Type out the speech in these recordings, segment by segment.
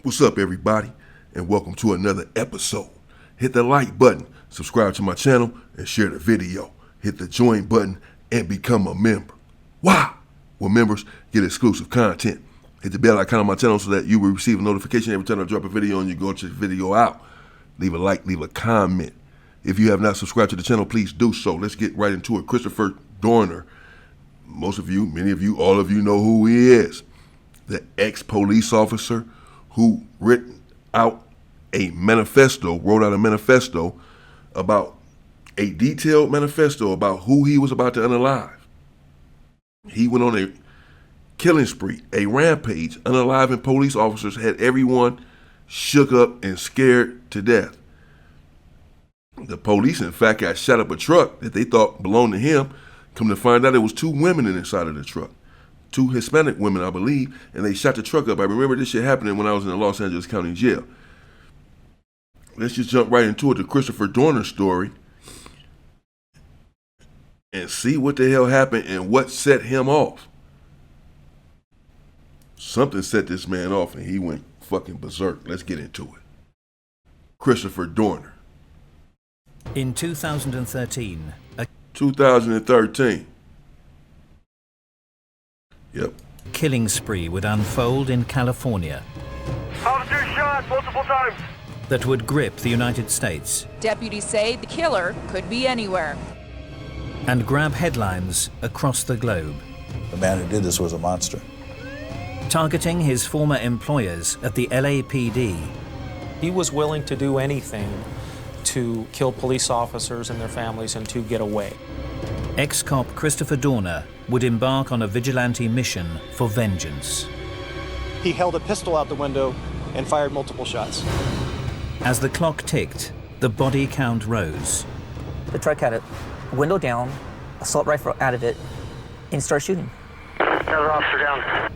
What's up, everybody, and welcome to another episode. Hit the like button, subscribe to my channel, and share the video. Hit the join button and become a member. Wow! Well, members get exclusive content. Hit the bell icon on my channel so that you will receive a notification every time I drop a video and you go check the video out. Leave a like, leave a comment. If you have not subscribed to the channel, please do so. Let's get right into it. Christopher Dorner. Most of you, many of you, all of you know who he is. The ex-police officer who wrote out a manifesto about a detailed manifesto about who he was about to unalive. He went on a killing spree, a rampage, unaliving police officers, had everyone shook up and scared to death. The police, in fact, got shot up a truck that they thought belonged to him. Come to find out, it was two women inside of the truck. Two Hispanic women, I believe, and they shot the truck up. I remember this shit happening when I was in the Los Angeles County Jail. Let's just jump right into it, the Christopher Dorner story, and see what the hell happened and what set him off. Something set this man off and he went fucking berserk. Let's get into it. Christopher Dorner. In 2013. 2013. Yep. Killing spree would unfold in California. Officer shot multiple times. That would grip the United States. Deputies say the killer could be anywhere. And grab headlines across the globe. The man who did this was a monster. Targeting his former employers at the LAPD. He was willing to do anything to kill police officers and their families and to get away. Ex-cop Christopher Dorner would embark on a vigilante mission for vengeance. He held a pistol out the window and fired multiple shots. As the clock ticked, the body count rose. The truck had a window down, assault rifle out of it, and started shooting. Another officer down.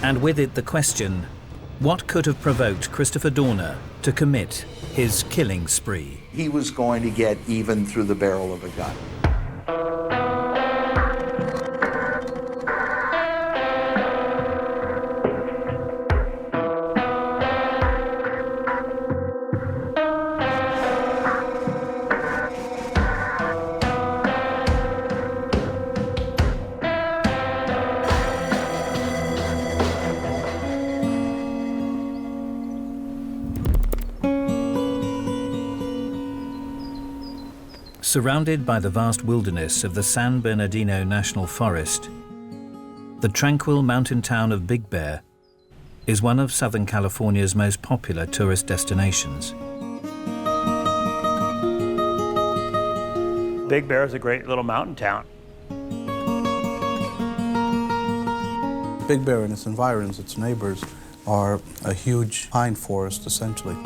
And with it the question, what could have provoked Christopher Dorner to commit his killing spree? He was going to get even through the barrel of a gun. Surrounded by the vast wilderness of the San Bernardino National Forest, the tranquil mountain town of Big Bear is one of Southern California's most popular tourist destinations. Big Bear is a great little mountain town. Big Bear and its environs, its neighbors, are a huge pine forest, essentially.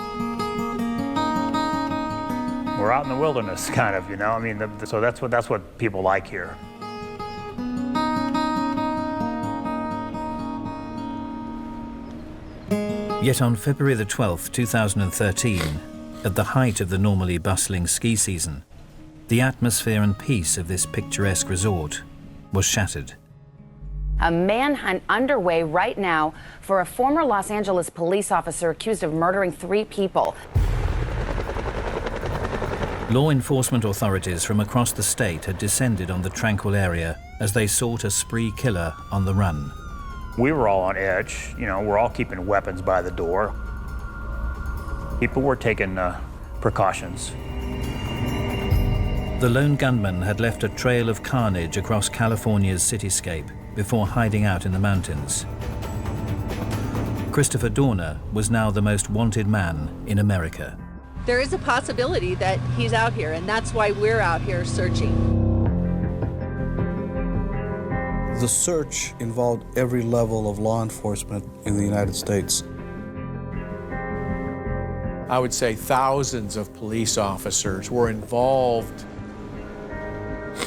We're out in the wilderness, kind of, you know. I mean, so that's what people like here. Yet on February the 12th, 2013, at the height of the normally bustling ski season, the atmosphere and peace of this picturesque resort was shattered. A manhunt underway right now for a former Los Angeles police officer accused of murdering 3 people. Law enforcement authorities from across the state had descended on the tranquil area as they sought a spree killer on the run. We were all on edge. You know, we're all keeping weapons by the door. People were taking precautions. The lone gunman had left a trail of carnage across California's cityscape before hiding out in the mountains. Christopher Dorner was now the most wanted man in America. There is a possibility that he's out here, and that's why we're out here searching. The search involved every level of law enforcement in the United States. I would say thousands of police officers were involved.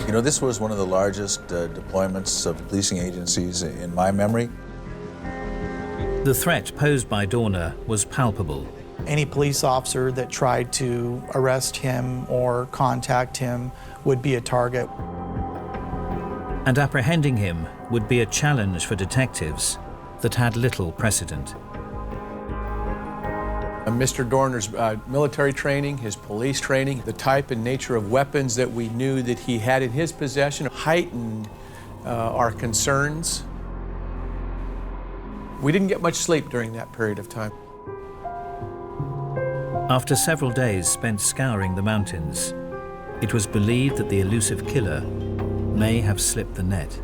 You know, this was one of the largest deployments of policing agencies in my memory. The threat posed by Dorner was palpable. Any police officer that tried to arrest him or contact him would be a target. And apprehending him would be a challenge for detectives that had little precedent. Mr. Dorner's military training, his police training, the type and nature of weapons that we knew that he had in his possession heightened our concerns. We didn't get much sleep during that period of time. After several days spent scouring the mountains, it was believed that the elusive killer may have slipped the net.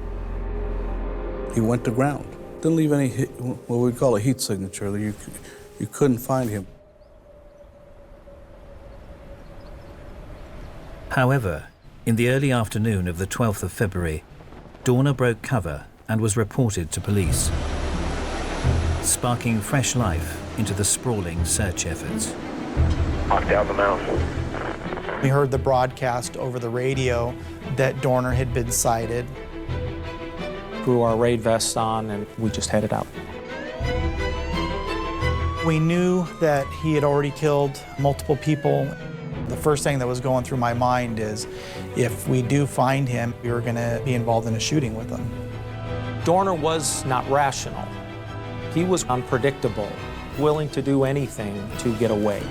He went to ground. Didn't leave any, what we call a heat signature. You couldn't find him. However, in the early afternoon of the 12th of February, Dorner broke cover and was reported to police, sparking fresh life into the sprawling search efforts. Walk down the mountain. We heard the broadcast over the radio that Dorner had been sighted. Threw our raid vests on and we just headed out. We knew that he had already killed multiple people. The first thing that was going through my mind is, if we do find him, we were going to be involved in a shooting with him. Dorner was not rational. He was unpredictable, willing to do anything to get away.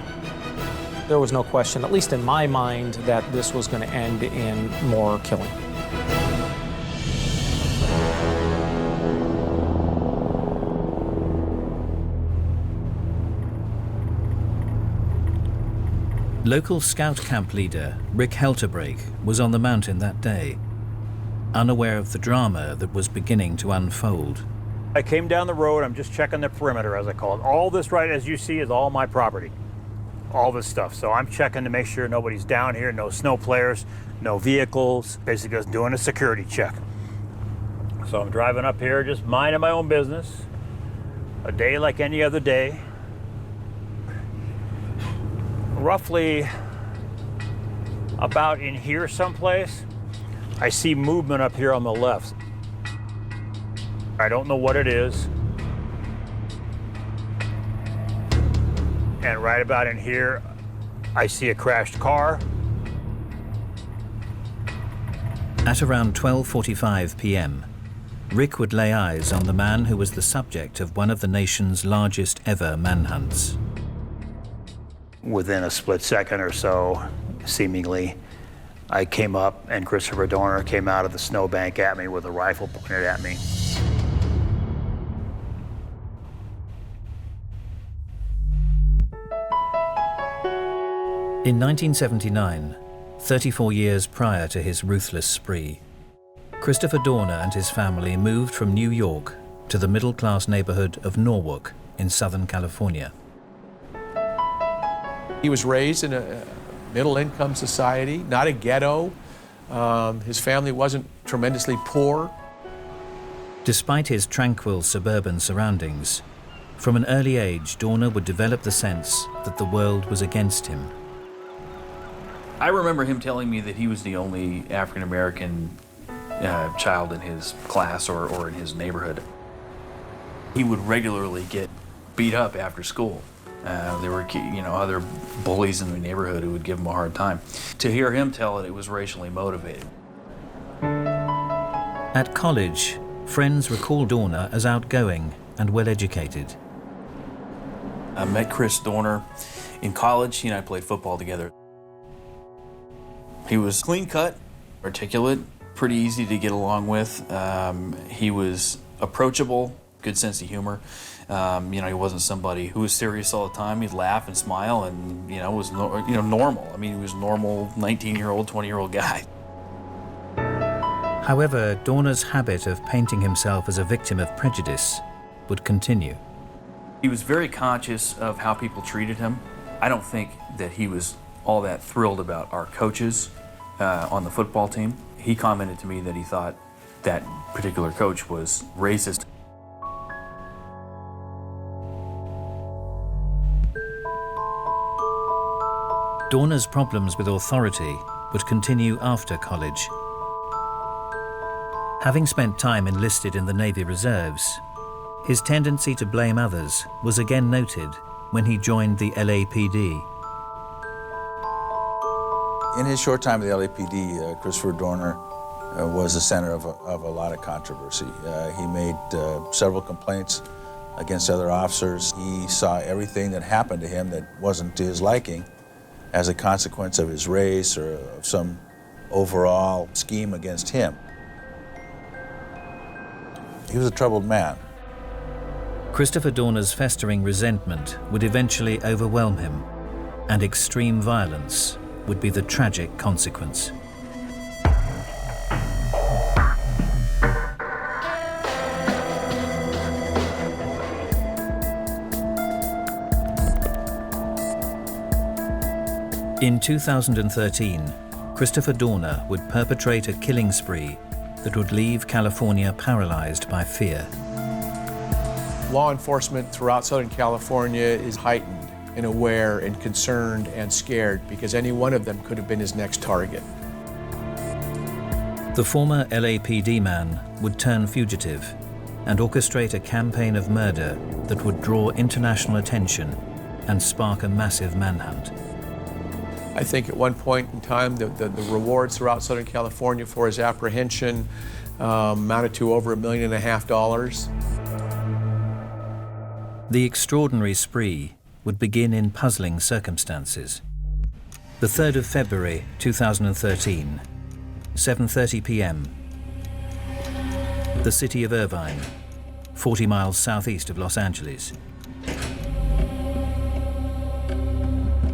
There was no question, at least in my mind, that this was going to end in more killing. Local scout camp leader Rick Helterbrake was on the mountain that day, unaware of the drama that was beginning to unfold. I came down the road, I'm just checking the perimeter, as I call it. All this right as you see is all my property, all this stuff. So I'm checking to make sure nobody's down here, no snow players, no vehicles, basically just doing a security check. So I'm driving up here, just minding my own business, a day like any other day. Roughly about in here someplace, I see movement up here on the left. I don't know what it is. And right about in here, I see a crashed car. At around 12:45 p.m., Rick would lay eyes on the man who was the subject of one of the nation's largest ever manhunts. Within a split second or so, seemingly, I came up and Christopher Dorner came out of the snowbank at me with a rifle pointed at me. In 1979, 34 years prior to his ruthless spree, Christopher Dorner and his family moved from New York to the middle-class neighborhood of Norwalk in Southern California. He was raised in a middle-income society, not a ghetto. His family wasn't tremendously poor. Despite his tranquil suburban surroundings, from an early age, Dorner would develop the sense that the world was against him. I remember him telling me that he was the only African-American child in his class or in his neighborhood. He would regularly get beat up after school. There were, other bullies in the neighborhood who would give him a hard time. To hear him tell it, it was racially motivated. At college, friends recall Dorner as outgoing and well-educated. I met Chris Dorner in college. He and I played football together. He was clean-cut, articulate, pretty easy to get along with. He was approachable, good sense of humor. He wasn't somebody who was serious all the time. He'd laugh and smile and, was normal. I mean, he was a normal 19-year-old, 20-year-old guy. However, Dorner's habit of painting himself as a victim of prejudice would continue. He was very conscious of how people treated him. I don't think that he was all that thrilled about our coaches on the football team. He commented to me that he thought that particular coach was racist. Dorner's problems with authority would continue after college. Having spent time enlisted in the Navy Reserves, his tendency to blame others was again noted when he joined the LAPD. In his short time at the LAPD, Christopher Dorner was the center of a lot of controversy. He made several complaints against other officers. He saw everything that happened to him that wasn't to his liking as a consequence of his race or of some overall scheme against him. He was a troubled man. Christopher Dorner's festering resentment would eventually overwhelm him, and extreme violence would be the tragic consequence. In 2013, Christopher Dorner would perpetrate a killing spree that would leave California paralyzed by fear. Law enforcement throughout Southern California is heightened and aware and concerned and scared because any one of them could have been his next target. The former LAPD man would turn fugitive and orchestrate a campaign of murder that would draw international attention and spark a massive manhunt. I think at one point in time, the rewards throughout Southern California for his apprehension amounted to over $1.5 million. The extraordinary spree would begin in puzzling circumstances. The 3rd of February 2013, 7:30 p.m. The city of Irvine, 40 miles southeast of Los Angeles.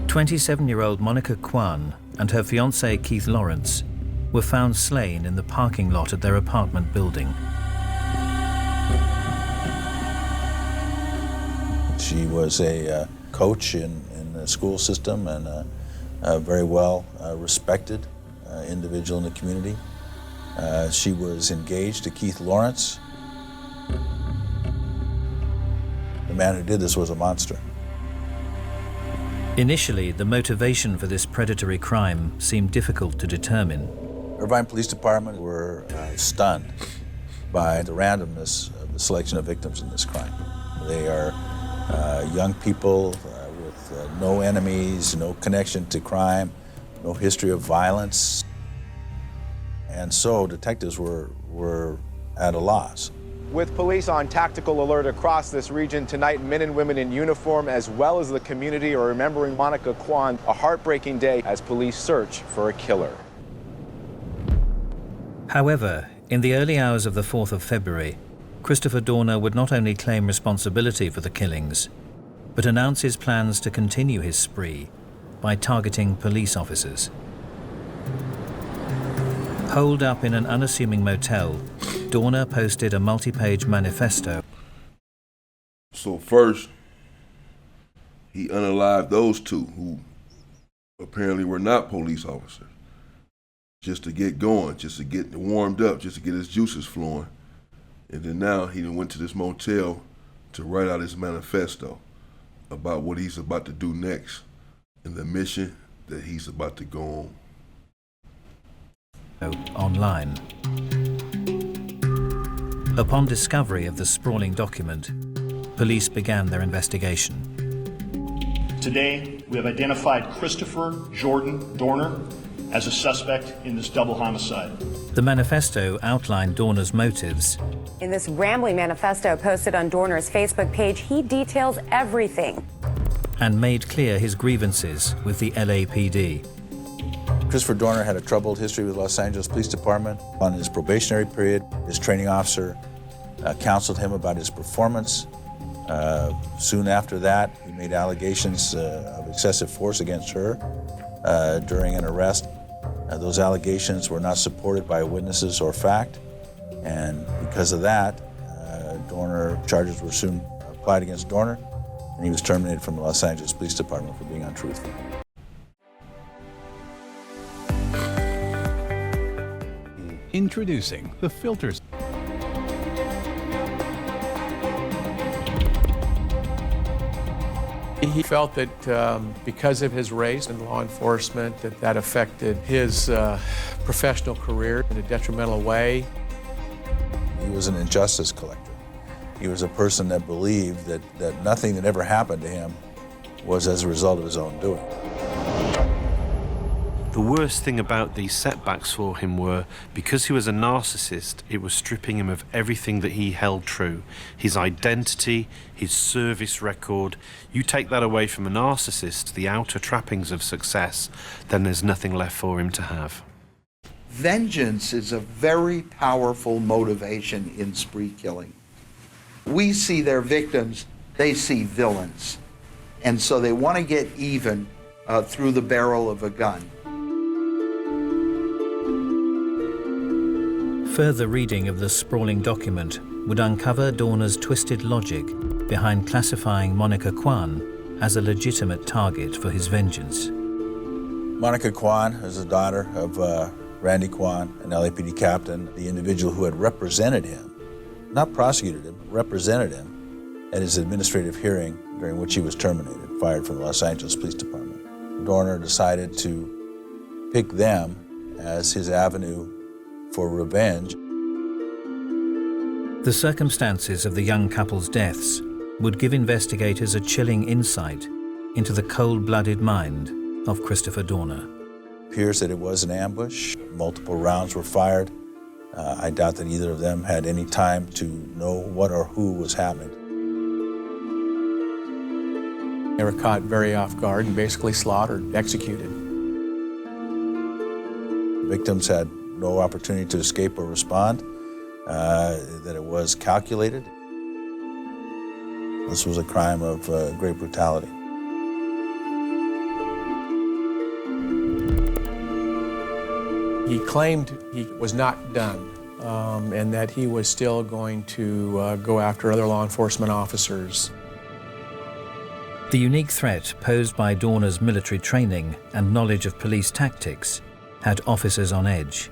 27-year-old Monica Kwan and her fiancé Keith Lawrence were found slain in the parking lot at their apartment building. She was a coach in the school system and a very well respected individual in the community. She was engaged to Keith Lawrence. The man who did this was a monster. Initially, the motivation for this predatory crime seemed difficult to determine. Irvine Police Department were stunned by the randomness of the selection of victims in this crime. They are young people with no enemies, no connection to crime, no history of violence. And so detectives were at a loss. With police on tactical alert across this region tonight, men and women in uniform as well as the community are remembering Monica Kwan, a heartbreaking day as police search for a killer. However, in the early hours of the 4th of February, Christopher Dorner would not only claim responsibility for the killings, but announce his plans to continue his spree by targeting police officers. Holed up in an unassuming motel, Dorner posted a multi-page manifesto. So first, he unalived those two who apparently were not police officers, just to get going, just to get warmed up, just to get his juices flowing. And then now he went to this motel to write out his manifesto about what he's about to do next and the mission that he's about to go on. Online. Upon discovery of the sprawling document, police began their investigation. Today, we have identified Christopher Jordan Dorner as a suspect in this double homicide. The manifesto outlined Dorner's motives. In this rambling manifesto posted on Dorner's Facebook page, he details everything. And made clear his grievances with the LAPD. Christopher Dorner had a troubled history with Los Angeles Police Department. On his probationary period, his training officer counseled him about his performance. Soon after that, he made allegations of excessive force against her during an arrest. Those allegations were not supported by witnesses or fact, and because of that, Dorner charges were soon applied against Dorner, and he was terminated from the Los Angeles Police Department for being untruthful. Introducing the filters. He felt that because of his race in law enforcement, that affected his professional career in a detrimental way. He was an injustice collector. He was a person that believed that nothing that ever happened to him was as a result of his own doing. The worst thing about these setbacks for him were, because he was a narcissist, it was stripping him of everything that he held true. His identity, his service record. You take that away from a narcissist, the outer trappings of success, then there's nothing left for him to have. Vengeance is a very powerful motivation in spree killing. We see their victims, they see villains. And so they want to get even through the barrel of a gun. Further reading of the sprawling document would uncover Dorner's twisted logic behind classifying Monica Kwan as a legitimate target for his vengeance. Monica Kwan is the daughter of Randy Kwan, an LAPD captain, the individual who had represented him, not prosecuted him, but represented him at his administrative hearing during which he was terminated, fired from the Los Angeles Police Department. Dorner decided to pick them as his avenue for revenge. The circumstances of the young couple's deaths would give investigators a chilling insight into the cold-blooded mind of Christopher Dorner. It appears that it was an ambush. Multiple rounds were fired. I doubt that either of them had any time to know what or who was happening. They were caught very off guard and basically slaughtered, executed. Victims had no opportunity to escape or respond, that it was calculated. This was a crime of great brutality. He claimed he was not done and that he was still going to go after other law enforcement officers. The unique threat posed by Dorner's military training and knowledge of police tactics had officers on edge.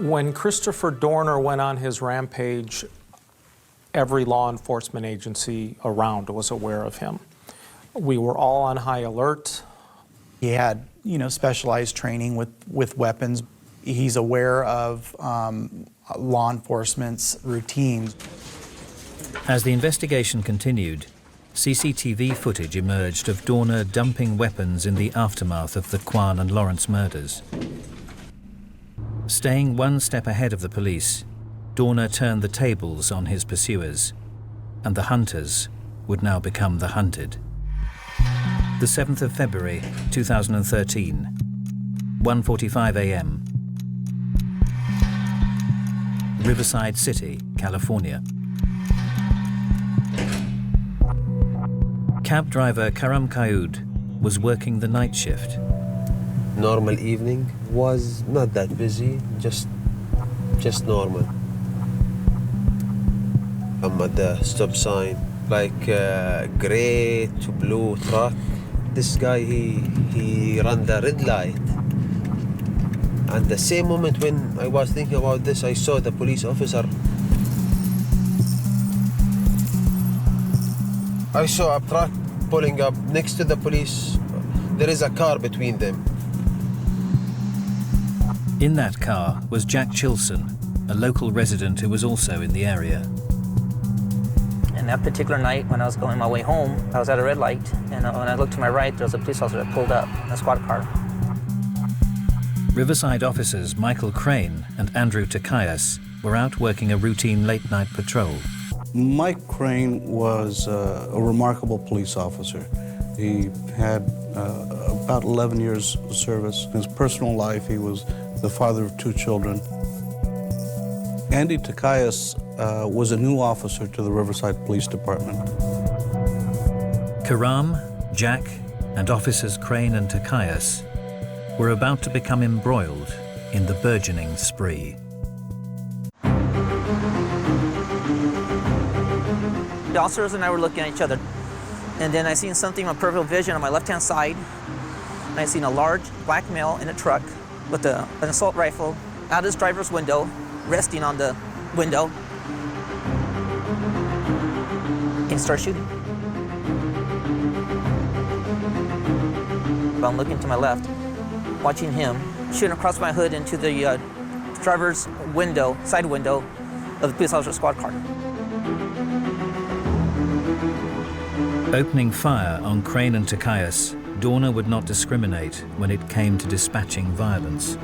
When Christopher Dorner went on his rampage, every law enforcement agency around was aware of him. We were all on high alert. He had, specialized training with weapons. He's aware of law enforcement's routines. As the investigation continued, CCTV footage emerged of Dorner dumping weapons in the aftermath of the Kwan and Lawrence murders. Staying one step ahead of the police, Dorner turned the tables on his pursuers, and the hunters would now become the hunted. The 7th of February, 2013, 1:45 a.m. Riverside City, California. Cab driver Karam Kaoud was working the night shift. Normal evening, was not that busy, just normal. I'm at the stop sign, like gray to blue truck. This guy, he ran the red light. At the same moment when I was thinking about this, I saw the police officer. I saw a truck pulling up next to the police. There is a car between them. In that car was Jack Chilson, a local resident who was also in the area. And that particular night, when I was going my way home, I was at a red light, and when I looked to my right, there was a police officer that pulled up in a squad car. Riverside officers Michael Crane and Andrew Takayas were out working a routine late-night patrol. Mike Crane was a remarkable police officer. He had about 11 years of service. In his personal life, he was the father of 2 children. Andy Takayas was a new officer to the Riverside Police Department. Karam, Jack, and officers Crane and Takayas were about to become embroiled in the burgeoning spree. The officers and I were looking at each other, and then I seen something on peripheral vision on my left-hand side, and I seen a large black male in a truck with an assault rifle out his driver's window, resting on the window, and start shooting. I'm looking to my left, watching him shooting across my hood into the driver's window, side window of the police officer's squad car. Opening fire on Crane and Takayas Dorner would not discriminate when it came to dispatching violence.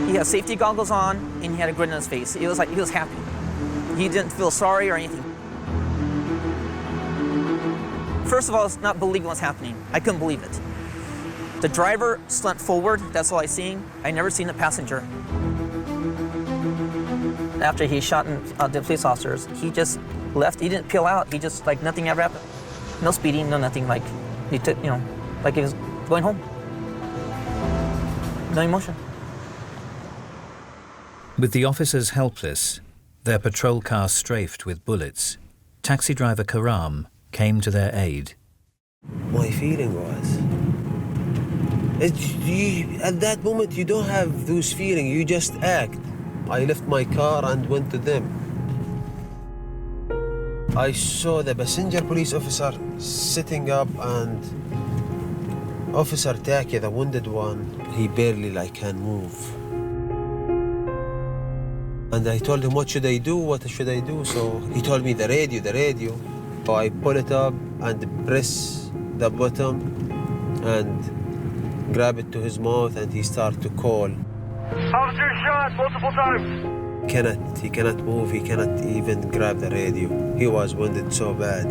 He had safety goggles on and he had a grin on his face. It was like he was happy. He didn't feel sorry or anything. First of all, it's not believing what's happening. I couldn't believe it. The driver slumped forward, that's all I seen. I never seen the passenger. After he shot the police officers, he just left. He didn't peel out. He just, like, nothing ever happened. No speeding, no nothing. Like, he took, you know, like he was going home. No emotion. With the officers helpless, their patrol car strafed with bullets, taxi driver Karam came to their aid. My feeling was, at that moment you don't have those feelings, you just act. I left my car and went to them. I saw the passenger police officer sitting up and Officer Taki, the wounded one, he barely can move. And I told him, what should I do? What should I do? So he told me the radio. So I pull it up and press the button and grab it to his mouth and he started to call. Officer shot multiple times. He cannot move, he cannot even grab the radio. He was wounded so bad.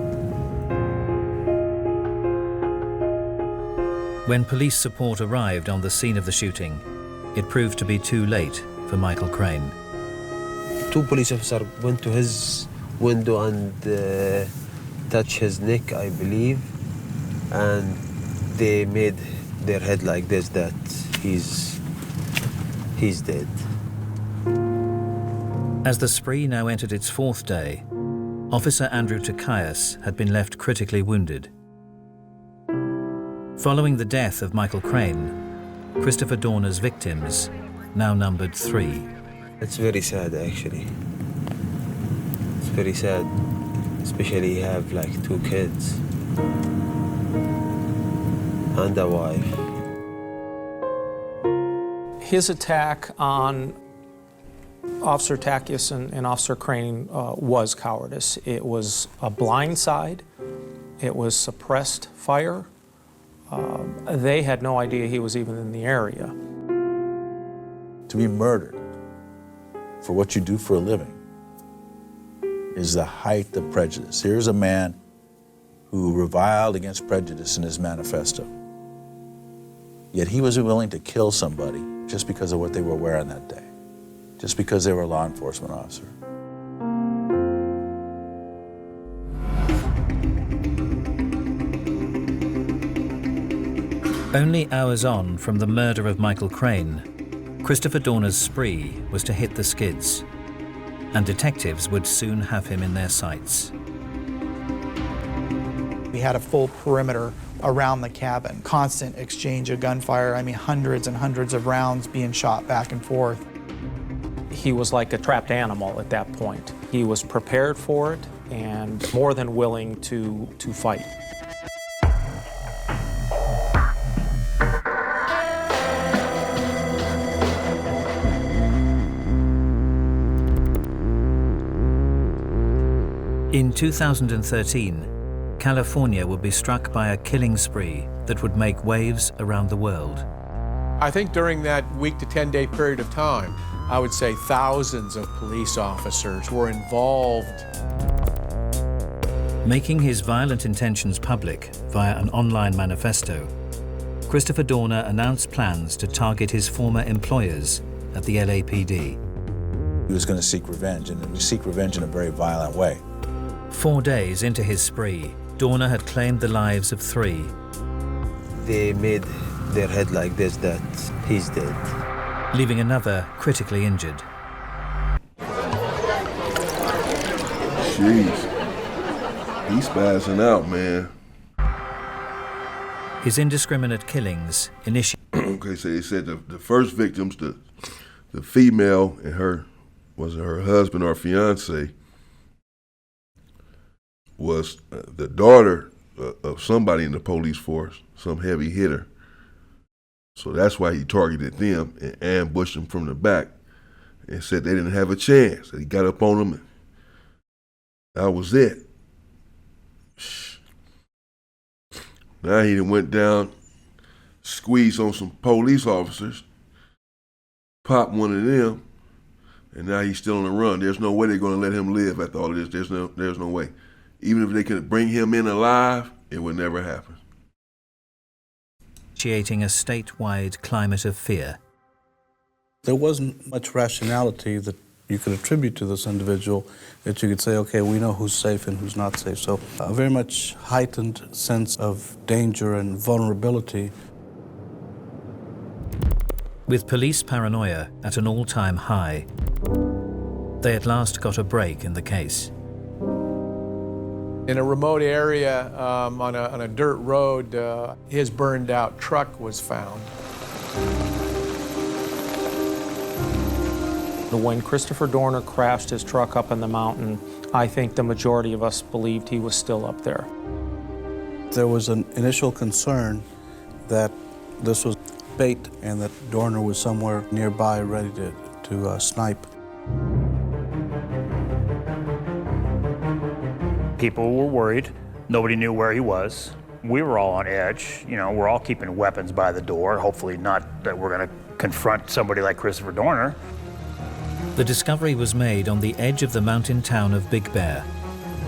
When police support arrived on the scene of the shooting, it proved to be too late for Michael Crane. 2 police officers went to his window and touched his neck, I believe, and they made their head like this, that he's dead. As the spree now entered its 4th day, Officer Andrew Takaias had been left critically wounded. Following the death of Michael Crane, Christopher Dorner's victims now numbered 3. It's very sad, actually. It's very sad, especially he have 2 kids and a wife. His attack on Officer Takaias and Officer Crane was cowardice. It was a blindside. It was suppressed fire. They had no idea he was even in the area. To be murdered for what you do for a living is the height of prejudice. Here's a man who reviled against prejudice in his manifesto. Yet he was willing to kill somebody just because of what they were wearing that day, just because they were a law enforcement officer. Only hours on from the murder of Michael Crane, Christopher Dorner's spree was to hit the skids, and detectives would soon have him in their sights. We had a full perimeter around the cabin, constant exchange of gunfire. I mean, hundreds and hundreds of rounds being shot back and forth. He was like a trapped animal at that point. He was prepared for it and more than willing to fight. In 2013, California would be struck by a killing spree that would make waves around the world. I think during that week to 10-day period of time, I would say thousands of police officers were involved. Making his violent intentions public via an online manifesto, Christopher Dorner announced plans to target his former employers at the LAPD. He was going to seek revenge, and he seek revenge in a very violent way. 4 days into his spree, Dorner had claimed the lives of 3. They made their head like this, that he's dead, leaving another critically injured. Jeez. He's spazzing out, man. His indiscriminate killings initiated. Okay, so they said the first victims, the female and her, wasn't her husband or fiance, was the daughter of somebody in the police force, some heavy hitter. So that's why he targeted them and ambushed them from the back and said they didn't have a chance. He got up on them and that was it. Now he done went down, squeezed on some police officers, popped one of them, and now he's still on the run. There's no way they're going to let him live after all of this. There's no way. Even if they could bring him in alive, it would never happen. Initiating a statewide climate of fear. There wasn't much rationality that you could attribute to this individual that you could say, okay, we know who's safe and who's not safe. So a very much heightened sense of danger and vulnerability. With police paranoia at an all-time high, they at last got a break in the case. In a remote area on a dirt road, his burned out truck was found. When Christopher Dorner crashed his truck up in the mountain, I think the majority of us believed he was still up there. There was an initial concern that this was bait and that Dorner was somewhere nearby ready to snipe. People were worried. Nobody knew where he was. We were all on edge. You know, we're all keeping weapons by the door. Hopefully not that we're going to confront somebody like Christopher Dorner. The discovery was made on the edge of the mountain town of Big Bear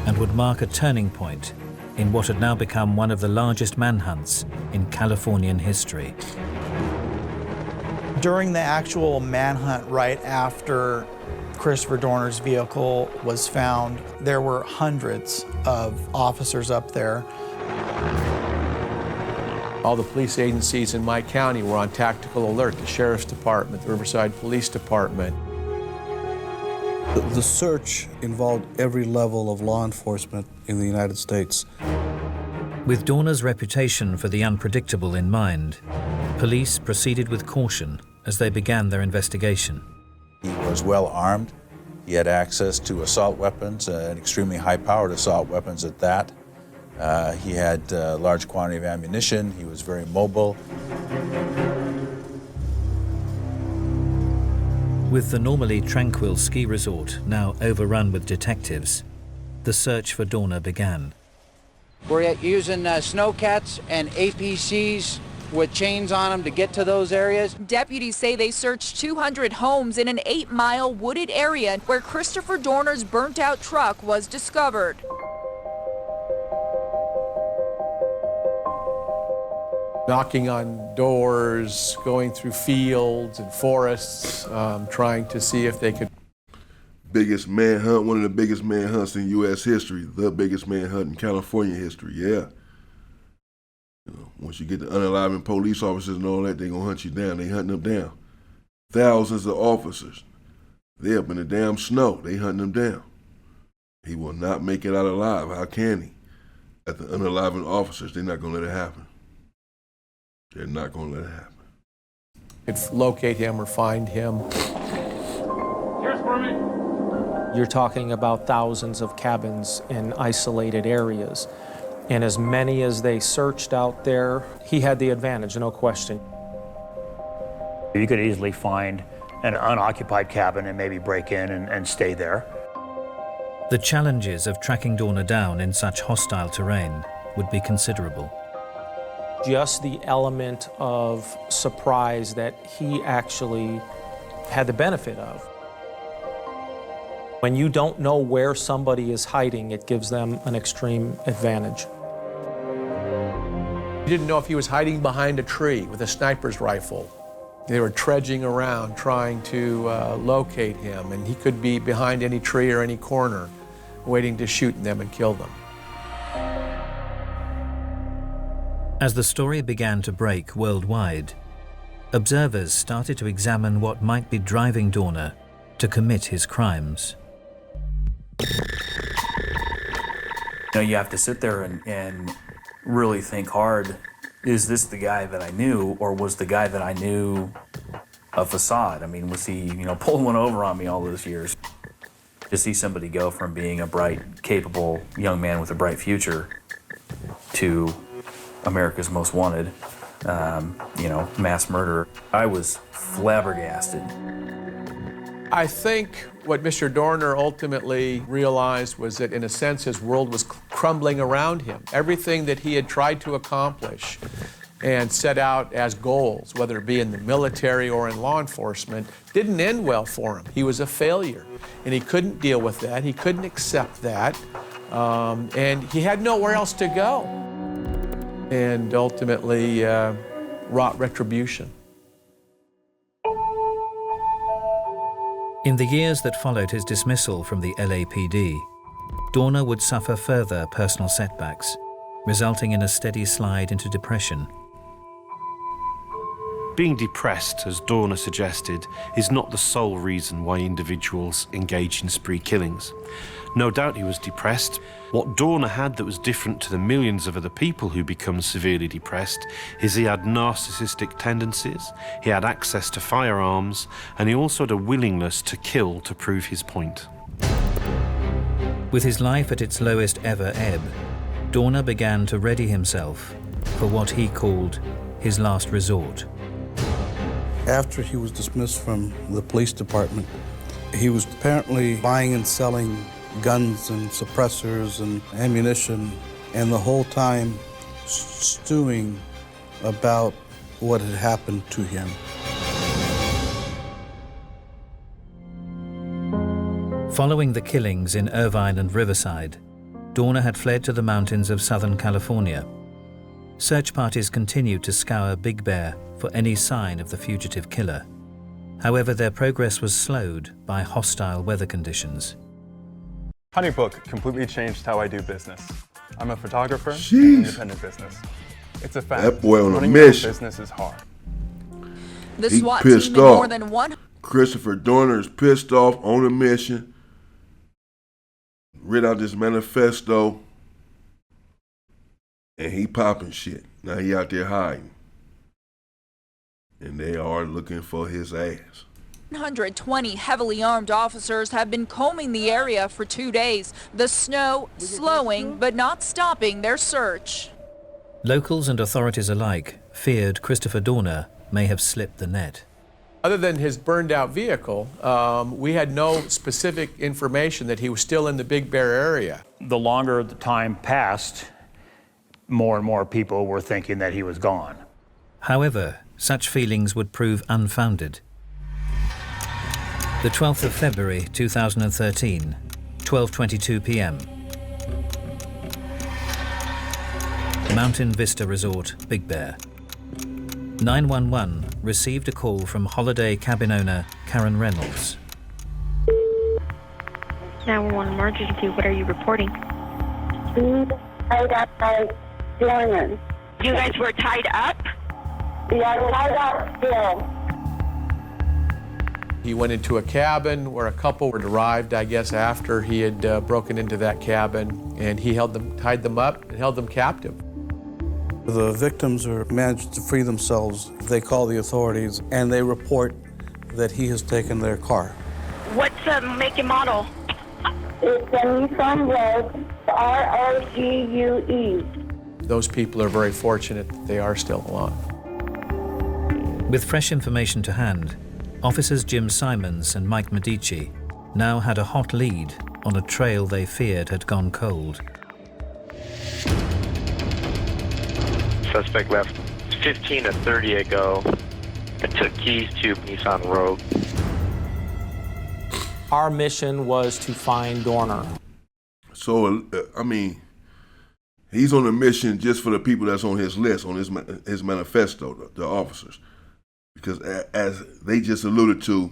and would mark a turning point in what had now become one of the largest manhunts in Californian history. During the actual manhunt right after Christopher Dorner's vehicle was found, there were hundreds of officers up there. All the police agencies in my county were on tactical alert, the Sheriff's Department, the Riverside Police Department. The search involved every level of law enforcement in the United States. With Dorner's reputation for the unpredictable in mind, police proceeded with caution as they began their investigation. He was well armed. He had access to assault weapons, and extremely high-powered assault weapons at that. He had a large quantity of ammunition. He was very mobile. With the normally tranquil ski resort now overrun with detectives, the search for Dorner began. We're using snowcats and APCs with chains on them to get to those areas. Deputies say they searched 200 homes in an 8-mile wooded area where Christopher Dorner's burnt-out truck was discovered. Knocking on doors, going through fields and forests, trying to see if they could. Biggest manhunt, one of the biggest manhunts in U.S. history, the biggest manhunt in California history, yeah. You know, once you get the unaliving police officers and all that, they're going to hunt you down. They hunting them down. Thousands of officers. They up in the damn snow. They hunting them down. He will not make it out alive. How can he? At the unaliving officers, they're not going to let it happen. They're not going to let it happen. Could locate him or find him. Here's for me. You're talking about thousands of cabins in isolated areas. And as many as they searched out there, he had the advantage, no question. You could easily find an unoccupied cabin and maybe break in and stay there. The challenges of tracking Dorner down in such hostile terrain would be considerable. Just the element of surprise that he actually had the benefit of. When you don't know where somebody is hiding, it gives them an extreme advantage. You didn't know if he was hiding behind a tree with a sniper's rifle. They were trudging around trying to locate him, and he could be behind any tree or any corner waiting to shoot them and kill them. As the story began to break worldwide, observers started to examine what might be driving Dorner to commit his crimes. You know, you have to sit there and really think hard. Is this the guy that I knew, or was the guy that I knew a facade? I mean, was he, pulling one over on me all those years? To see somebody go from being a bright, capable young man with a bright future to America's Most Wanted, mass murderer, I was flabbergasted. I think what Mr. Dorner ultimately realized was that, in a sense, his world was crumbling around him. Everything that he had tried to accomplish and set out as goals, whether it be in the military or in law enforcement, didn't end well for him. He was a failure, and he couldn't deal with that. He couldn't accept that, and he had nowhere else to go, and ultimately wrought retribution. In the years that followed his dismissal from the LAPD, Dorner would suffer further personal setbacks, resulting in a steady slide into depression. Being depressed, as Dorner suggested, is not the sole reason why individuals engage in spree killings. No doubt he was depressed. What Dorner had that was different to the millions of other people who become severely depressed is he had narcissistic tendencies, he had access to firearms, and he also had a willingness to kill to prove his point. With his life at its lowest ever ebb, Dorner began to ready himself for what he called his last resort. After he was dismissed from the police department, he was apparently buying and selling guns and suppressors and ammunition, and the whole time stewing about what had happened to him. Following the killings in Irvine and Riverside, Dorner had fled to the mountains of Southern California. Search parties continued to scour Big Bear for any sign of the fugitive killer. However, their progress was slowed by hostile weather conditions. HoneyBook completely changed how I do business. I'm a photographer, Jeez. in an independent business. It's a fact. That boy on a Running your own mission. business is hard. The He SWAT pissed team in off. more than one. Christopher Dorner is pissed off on a mission. Read out this manifesto. And he popping shit. Now he out there hiding. And they are looking for his ass. 120 heavily armed officers have been combing the area for 2 days. The snow slowing but not stopping their search. Locals and authorities alike feared Christopher Dorner may have slipped the net. Other than his burned out vehicle, we had no specific information that he was still in the Big Bear area. The longer the time passed, more and more people were thinking that he was gone. However, such feelings would prove unfounded. The 12th of February 2013, 12:22 p.m. Mountain Vista Resort, Big Bear. 911 received a call from holiday cabin owner Karen Reynolds. 911 emergency, what are you reporting? Tied up by Dorner. You guys were tied up? Yeah, tied up still. He went into a cabin where a couple had arrived, I guess, after he had broken into that cabin, and he tied them up and held them captive. The victims are managed to free themselves. They call the authorities and they report that he has taken their car. What's the make and model? It's a Nissan Rogue, ROGUE. Those people are very fortunate that they are still alive. With fresh information to hand, officers Jim Simons and Mike Medici now had a hot lead on a trail they feared had gone cold. Suspect left 15 to 30 ago and took keys to Nissan Rogue. Our mission was to find Dorner. So, I mean, he's on a mission just for the people that's on his list, on his manifesto, the officers. Because as they just alluded to,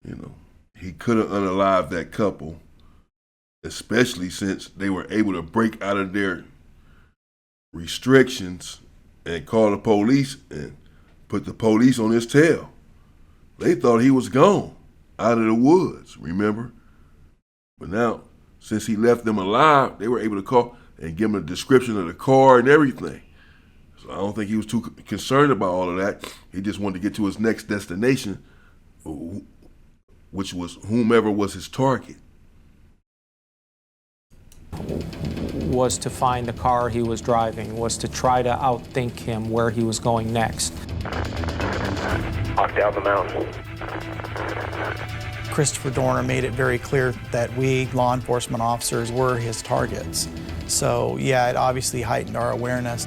you know, he could have unalived that couple, especially since they were able to break out of their restrictions and call the police and put the police on his tail. They thought he was gone, out of the woods, remember? But now, since he left them alive, they were able to call and give him a description of the car and everything. So I don't think he was too concerned about all of that. He just wanted to get to his next destination, which was whomever was his target. Was to find the car he was driving, was to try to outthink him where he was going next. Walk down the mountain. Christopher Dorner made it very clear that we, law enforcement officers, were his targets. So yeah, it obviously heightened our awareness.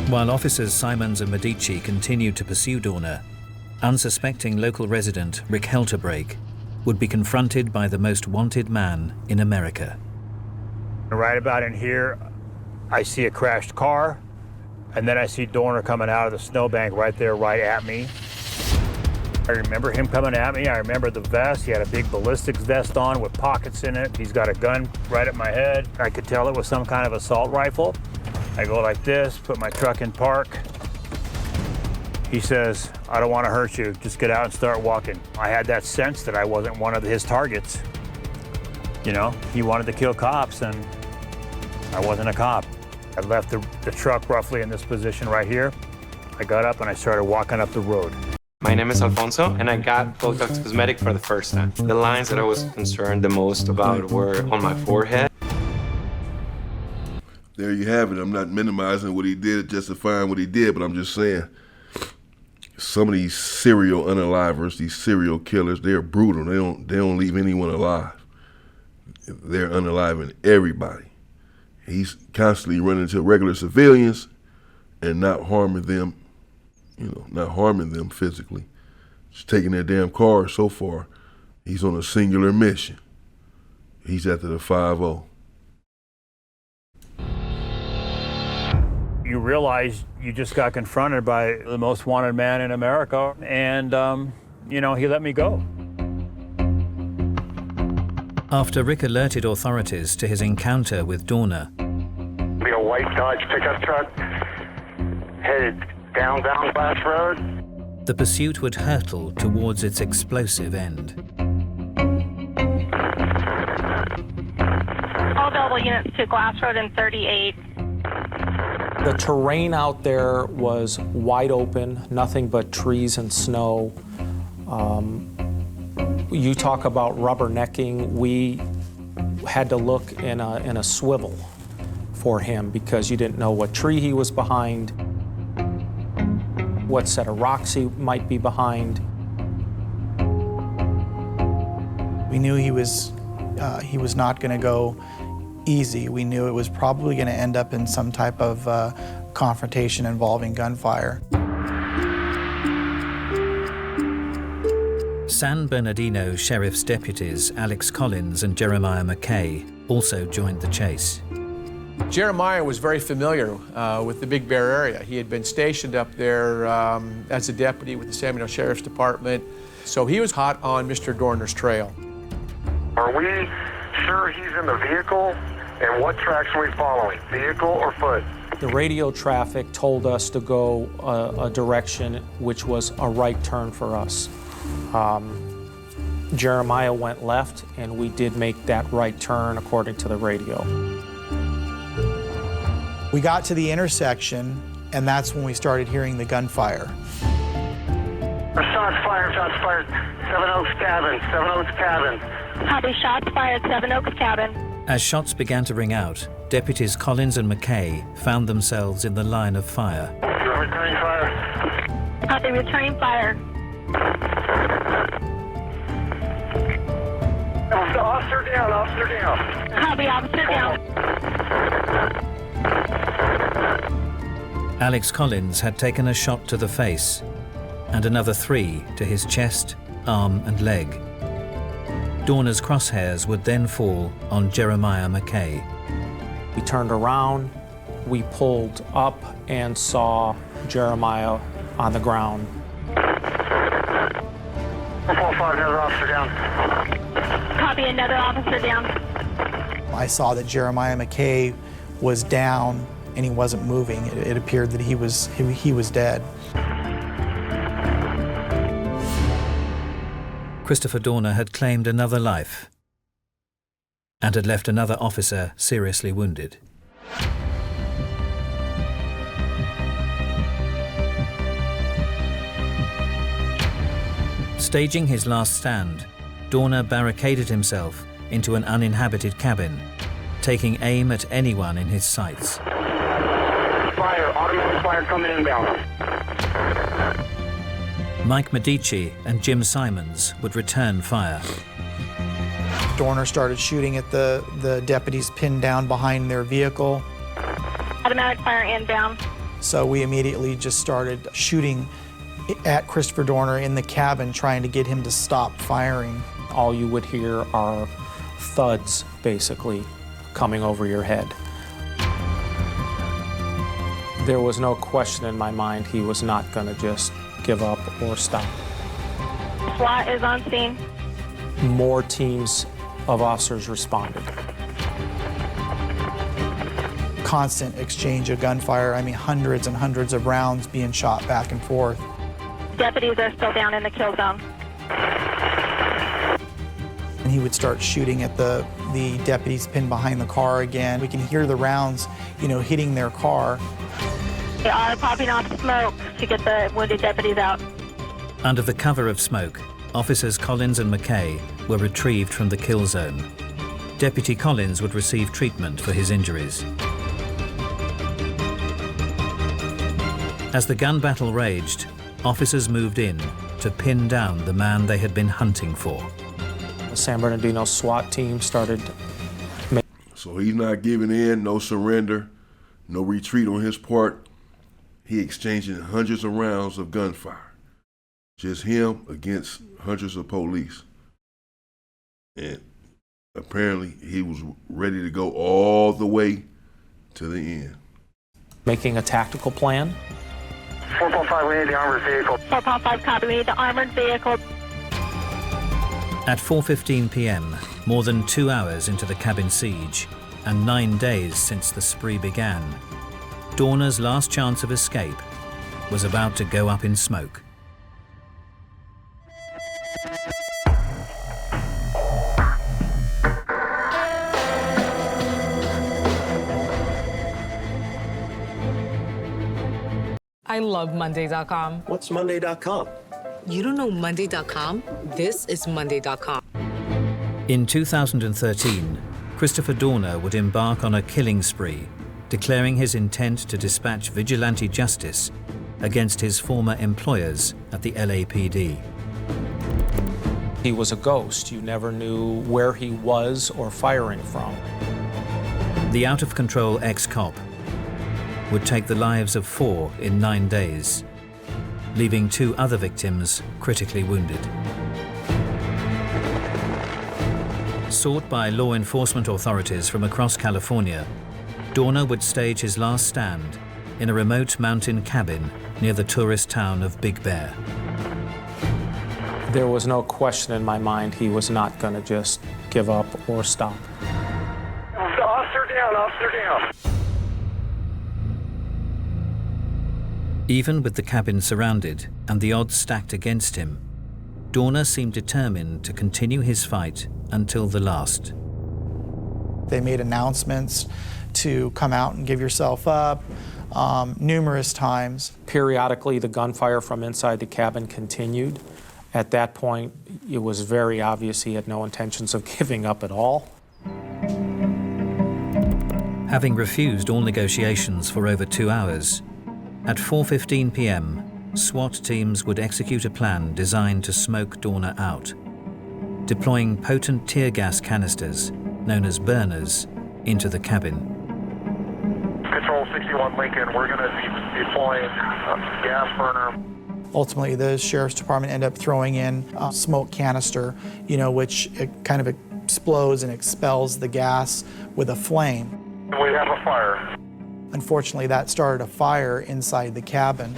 While officers Simons and Medici continued to pursue Dorner, unsuspecting local resident Rick Helterbrake would be confronted by the most wanted man in America. Right about in here, I see a crashed car, and then I see Dorner coming out of the snowbank right there, right at me. I remember him coming at me. I remember the vest. He had a big ballistics vest on with pockets in it. He's got a gun right at my head. I could tell it was some kind of assault rifle. I go like this, put my truck in park. He says, "I don't want to hurt you, just get out and start walking." I had that sense that I wasn't one of his targets. You know, he wanted to kill cops, and I wasn't a cop. I left the truck roughly in this position right here. I got up and I started walking up the road. My name is Alfonso, and I got Botox Cosmetic for the first time. The lines that I was concerned the most about were on my forehead. There you have it. I'm not minimizing what he did, justifying what he did, but I'm just saying some of these serial unalivers, these serial killers, they're brutal. They don't leave anyone alive. They're unaliving everybody. He's constantly running into regular civilians and not harming them, not harming them physically. Just taking their damn cars. So far, he's on a singular mission. He's after the 5-0. You realize you just got confronted by the most wanted man in America, and, he let me go. After Rick alerted authorities to his encounter with Dorner, Be a white Dodge pickup truck headed down Glass Road. the pursuit would hurtle towards its explosive end. All available units to Glass Road and 38. The terrain out there was wide open, nothing but trees and snow. You talk about rubbernecking. We had to look in a swivel for him because you didn't know what tree he was behind, what set of rocks he might be behind. We knew he was not going to go easy. We knew it was probably going to end up in some type of confrontation involving gunfire. San Bernardino Sheriff's deputies Alex Collins and Jeremiah McKay also joined the chase. Jeremiah was very familiar with the Big Bear area. He had been stationed up there as a deputy with the San Bernardino Sheriff's Department, so he was hot on Mr. Dorner's trail. Are we sure he's in the vehicle? And what tracks are we following, vehicle or foot? The radio traffic told us to go a direction which was a right turn for us. Jeremiah went left, and we did make that right turn according to the radio. We got to the intersection, and that's when we started hearing the gunfire. Shots fired, 7 Oaks Cabin, 7 Oaks Cabin. Copy, shots fired, 7 Oaks Cabin. As shots began to ring out, deputies Collins and McKay found themselves in the line of fire. Returning fire. Copy, returning fire. Officer down, officer down. Copy, officer down. Alex Collins had taken a shot to the face and another 3 to his chest, arm and leg. Dorner's crosshairs would then fall on Jeremiah McKay. We turned around, we pulled up and saw Jeremiah on the ground. 445, another officer down. Copy, another officer down. I saw that Jeremiah McKay was down and he wasn't moving. It appeared that he was dead. Christopher Dorner had claimed another life and had left another officer seriously wounded. Staging his last stand, Dorner barricaded himself into an uninhabited cabin, taking aim at anyone in his sights. Fire, automatic fire coming inbound. Mike Medici and Jim Simons would return fire. Dorner started shooting at the deputies pinned down behind their vehicle. Automatic fire inbound. So we immediately just started shooting at Christopher Dorner in the cabin, trying to get him to stop firing. All you would hear are thuds, basically, coming over your head. There was no question in my mind he was not going to just give up or stop. SWAT is on scene. More teams of officers responded. Constant exchange of gunfire. I mean, hundreds and hundreds of rounds being shot back and forth. Deputies are still down in the kill zone. And he would start shooting at the deputies pinned behind the car again. We can hear the rounds, hitting their car. They are popping off smoke to get the wounded deputies out. Under the cover of smoke, officers Collins and McKay were retrieved from the kill zone. Deputy Collins would receive treatment for his injuries. As the gun battle raged, officers moved in to pin down the man they had been hunting for. The San Bernardino SWAT team started. So he's not giving in, no surrender, no retreat on his part. He exchanging hundreds of rounds of gunfire. Just him against hundreds of police. And apparently he was ready to go all the way to the end. Making a tactical plan. 4.5, we need the armored vehicle. 4.5, copy, we need the armored vehicle. At 4:15 p.m., more than 2 hours into the cabin siege, and 9 days since the spree began, Dorner's last chance of escape was about to go up in smoke. I love Monday.com. What's Monday.com? You don't know Monday.com? This is Monday.com. In 2013, Christopher Dorner would embark on a killing spree, declaring his intent to dispatch vigilante justice against his former employers at the LAPD. He was a ghost. You never knew where he was or firing from. The out-of-control ex-cop would take the lives of 4 in 9 days, leaving 2 other victims critically wounded. Sought by law enforcement authorities from across California, Dorner would stage his last stand in a remote mountain cabin near the tourist town of Big Bear. There was no question in my mind he was not going to just give up or stop. Officer down, officer down. Even with the cabin surrounded and the odds stacked against him, Dorner seemed determined to continue his fight until the last. They made announcements to come out and give yourself up numerous times. Periodically, the gunfire from inside the cabin continued. At that point, it was very obvious he had no intentions of giving up at all. Having refused all negotiations for over 2 hours, at 4:15 p.m., SWAT teams would execute a plan designed to smoke Dorner out, deploying potent tear gas canisters, known as burners, into the cabin. Control 61 Lincoln, we're going to be deploying a gas burner. Ultimately, the sheriff's department ended up throwing in a smoke canister, which it kind of explodes and expels the gas with a flame. We have a fire. Unfortunately, that started a fire inside the cabin.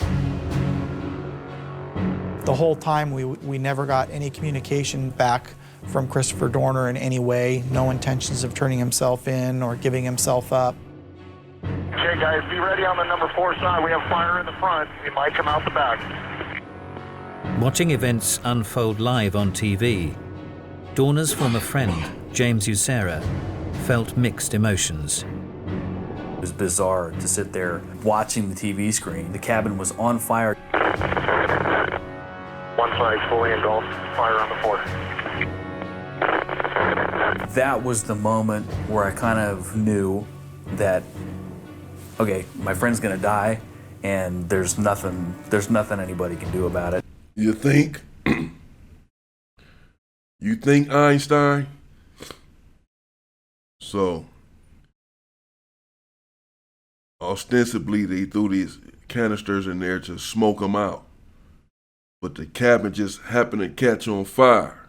The whole time, we never got any communication back from Christopher Dorner in any way. No intentions of turning himself in or giving himself up. Okay, guys, be ready on the number 4 side. We have fire in the front. It might come out the back. Watching events unfold live on TV, Dorner's former friend, James Usera, felt mixed emotions. It was bizarre to sit there watching the TV screen. The cabin was on fire. One side fully engulfed, fire on the 4. That was the moment where I kind of knew that, okay, my friend's gonna die, and there's nothing anybody can do about it. You think Einstein So, ostensibly, they threw these canisters in there to smoke them out. But the cabin just happened to catch on fire.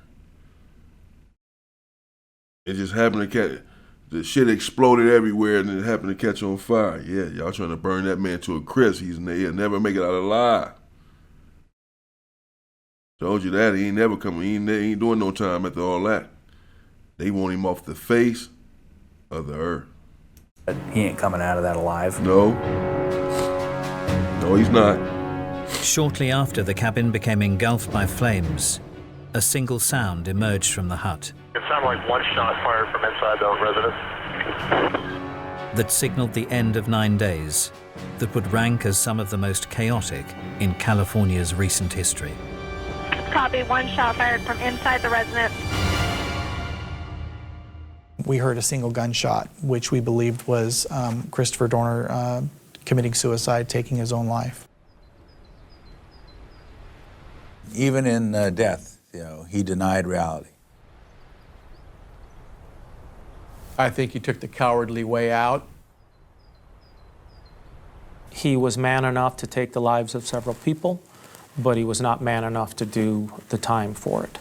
It just happened to catch, the shit exploded everywhere and it happened to catch on fire. Yeah, y'all trying to burn that man to a crisp. He'll never make it out alive. Told you that, he ain't never coming, he ain't doing no time after all that. They want him off the face of the earth. He ain't coming out of that alive. No. No, he's not. Shortly after the cabin became engulfed by flames, a single sound emerged from the hut It sounded like one shot fired from inside the residence. that signaled the end of 9 days that would rank as some of the most chaotic in California's recent history. Copy, one shot fired from inside the residence. We heard a single gunshot, which we believed was Christopher Dorner committing suicide, taking his own life. Even in death, he denied reality. I think he took the cowardly way out. He was man enough to take the lives of several people, but he was not man enough to do the time for it.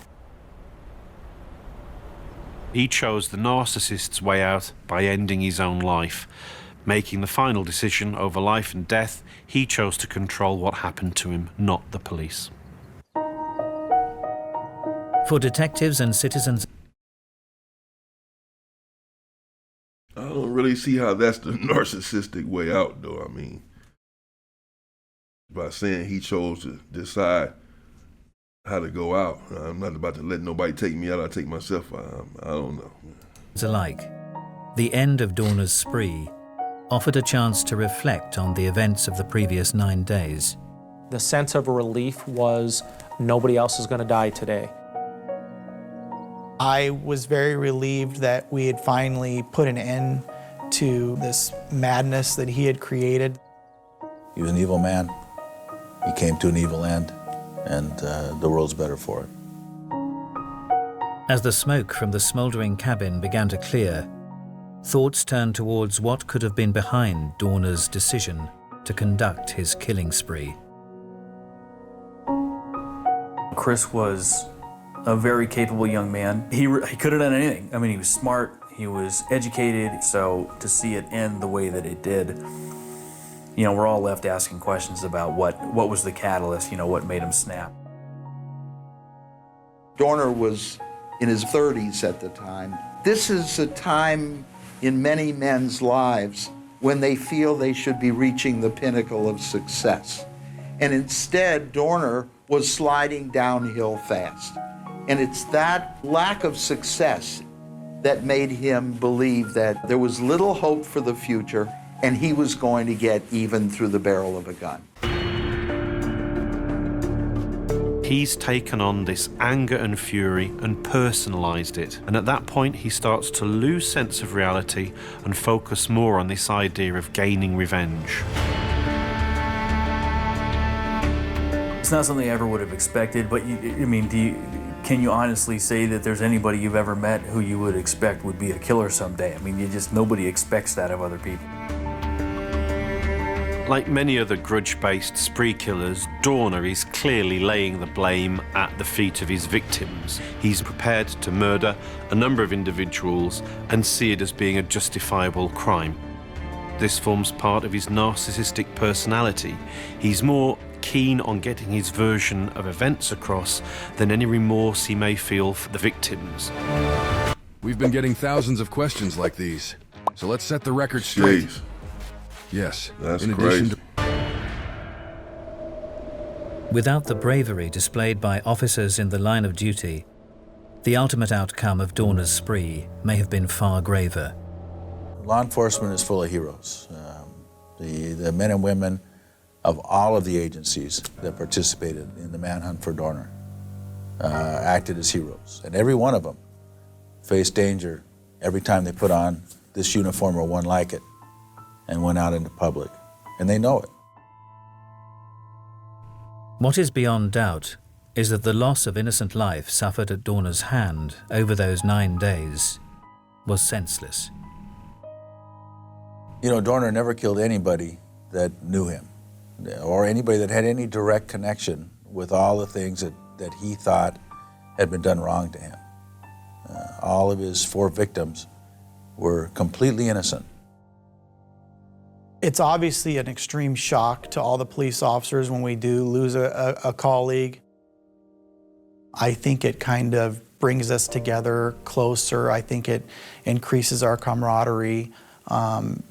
He chose the narcissist's way out by ending his own life. Making the final decision over life and death, he chose to control what happened to him, not the police. For detectives and citizens, I don't really see how that's the narcissistic way out, though. I mean, by saying he chose to decide how to go out. I'm not about to let nobody take me out. I take myself out. I don't know. alike, the end of Dorner's spree offered a chance to reflect on the events of the previous 9 days. The sense of relief was nobody else is going to die today. I was very relieved that we had finally put an end to this madness that he had created. He was an evil man. He came to an evil end, and the world's better for it. As the smoke from the smouldering cabin began to clear, thoughts turned towards what could have been behind Dorner's decision to conduct his killing spree. Chris was a very capable young man. He could have done anything. I mean, he was smart, he was educated, so to see it end the way that it did, we're all left asking questions about what was the catalyst, what made him snap. Dorner was in his 30s at the time. This is a time in many men's lives when they feel they should be reaching the pinnacle of success. And instead, Dorner was sliding downhill fast. And it's that lack of success that made him believe that there was little hope for the future and he was going to get even through the barrel of a gun. He's taken on this anger and fury and personalized it. And at that point, he starts to lose sense of reality and focus more on this idea of gaining revenge. It's not something I ever would have expected, but can you honestly say that there's anybody you've ever met who you would expect would be a killer someday? I mean, nobody expects that of other people. Like many other grudge-based spree killers, Dorner is clearly laying the blame at the feet of his victims. He's prepared to murder a number of individuals and see it as being a justifiable crime. This forms part of his narcissistic personality. He's more keen on getting his version of events across than any remorse he may feel for the victims. We've been getting thousands of questions like these, so let's set the record straight. Jeez. Yes, that's in crazy. addition to... Without the bravery displayed by officers in the line of duty, the ultimate outcome of Dorner's spree may have been far graver. Law enforcement is full of heroes. The men and women of all of the agencies that participated in the manhunt for Dorner acted as heroes. And every one of them faced danger every time they put on this uniform or one like it and went out into public. And they know it. What is beyond doubt is that the loss of innocent life suffered at Dorner's hand over those 9 days was senseless. You know, Dorner never killed anybody that knew him or anybody that had any direct connection with all the things that he thought had been done wrong to him. All of his 4 victims were completely innocent. It's obviously an extreme shock to all the police officers when we do lose a colleague. I think it kind of brings us together closer. I think it increases our camaraderie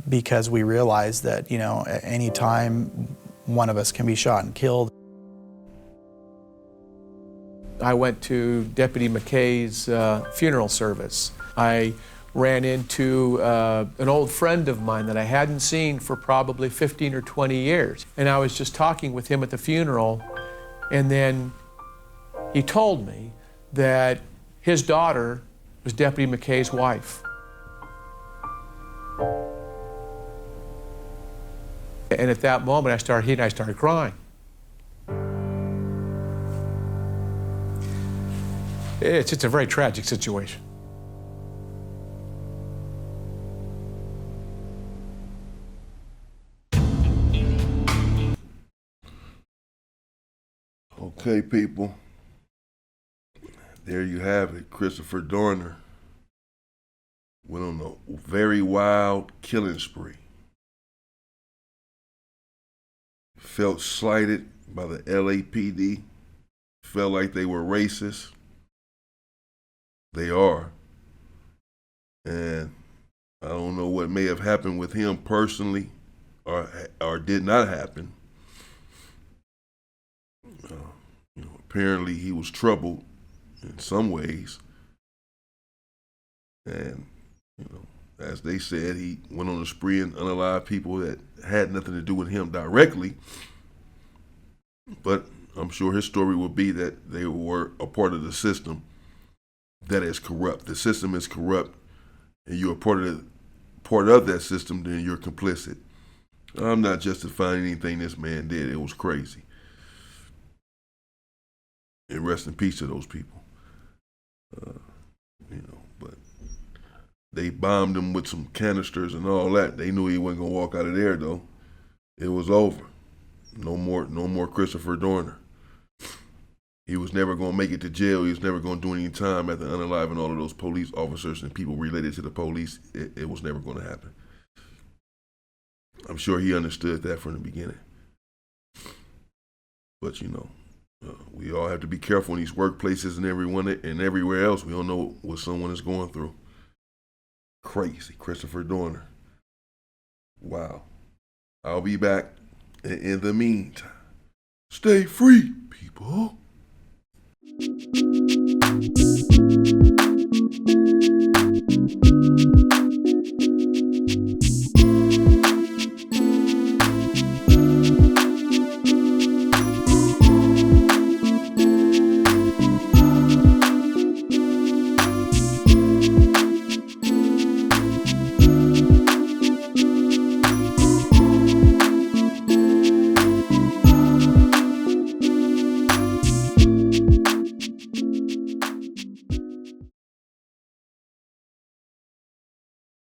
because we realize that, you know, at any time one of us can be shot and killed. I went to Deputy McKay's funeral service. I ran into an old friend of mine that I hadn't seen for probably 15 or 20 years. And I was just talking with him at the funeral, and then he told me that his daughter was Deputy McKay's wife. And at that moment, he and I started crying. It's a very tragic situation. Okay, people. There you have it. Christopher Dorner went on a very wild killing spree. Felt slighted by the LAPD. Felt like they were racist. They are. And I don't know what may have happened with him personally or did not happen. Apparently he was troubled in some ways. And, as they said, he went on a spree and unalived people that had nothing to do with him directly. But I'm sure his story will be that they were a part of the system that is corrupt. The system is corrupt, and you're a part of that system, then you're complicit. I'm not justifying anything this man did. It was crazy. And rest in peace to those people. But they bombed him with some canisters and all that. They knew he wasn't gonna walk out of there though. It was over. No more Christopher Dorner. He was never gonna make it to jail. He was never gonna do any time after unaliving all of those police officers and people related to the police. It was never gonna happen. I'm sure he understood that from the beginning. But we all have to be careful in these workplaces and everywhere else. We don't know what someone is going through. Crazy. Christopher Dorner. Wow. I'll be back. In the meantime, stay free, people.